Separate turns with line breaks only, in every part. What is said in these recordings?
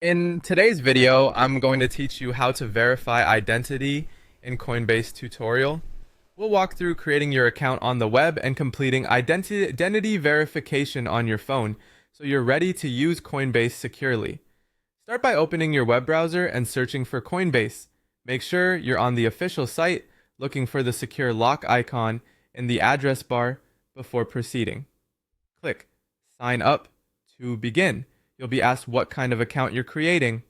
In today's video, I'm going to teach you how to verify identity in Coinbase tutorial. We'll walk through creating your account on the web and completing identity verification on your phone so you're ready to use Coinbase securely. Start by opening your web browser and searching for Coinbase. Make sure you're on the official site, looking for the secure lock icon in the address bar before proceeding. Click Sign Up to begin. You'll be asked what kind of account you're creating.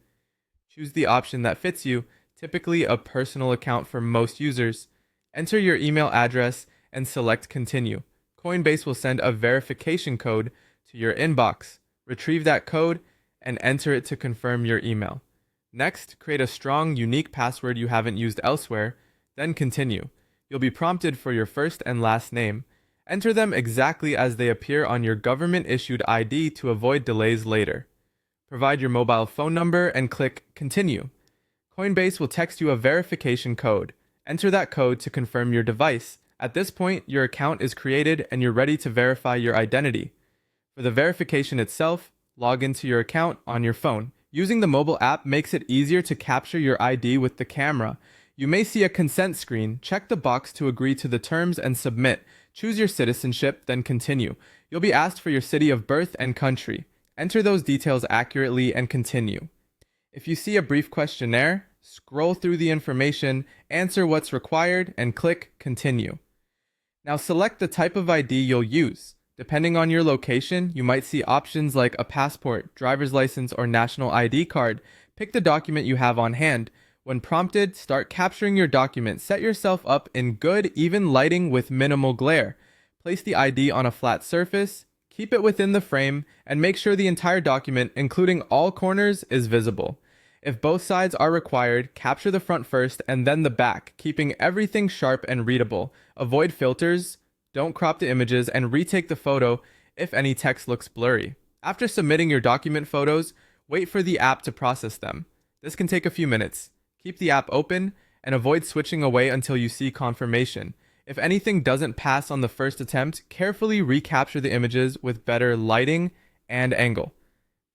Choose the option that fits you, typically a personal account for most users. Enter your email address and select Continue. Coinbase will send a verification code to your inbox. Retrieve that code and enter it to confirm your email. Next, create a strong, unique password you haven't used elsewhere, then continue. You'll be prompted for your first and last name. Enter them exactly as they appear on your government-issued ID to avoid delays later. Provide your mobile phone number and click Continue. Coinbase will text you a verification code. Enter that code to confirm your device. At this point, your account is created and you're ready to verify your identity. For the verification itself, log into your account on your phone. Using the mobile app makes it easier to capture your ID with the camera. You may see a consent screen. Check the box to agree to the terms and submit. Choose your citizenship, then continue. You'll be asked for your city of birth and country. Enter those details accurately and continue. If you see a brief questionnaire, scroll through the information, answer what's required, and click Continue. Now select the type of ID you'll use. Depending on your location, you might see options like a passport, driver's license, or national ID card. Pick the document you have on hand. When prompted, start capturing your document. Set yourself up in good, even lighting with minimal glare. Place the ID on a flat surface, keep it within the frame, and make sure the entire document, including all corners, is visible. If both sides are required, capture the front first and then the back, keeping everything sharp and readable. Avoid filters, don't crop the images, and retake the photo if any text looks blurry. After submitting your document photos, wait for the app to process them. This can take a few minutes. Keep the app open and avoid switching away until you see confirmation. If anything doesn't pass on the first attempt, carefully recapture the images with better lighting and angle.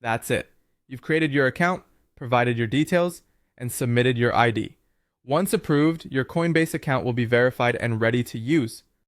That's it. You've created your account, provided your details, and submitted your ID. Once approved, your Coinbase account will be verified and ready to use.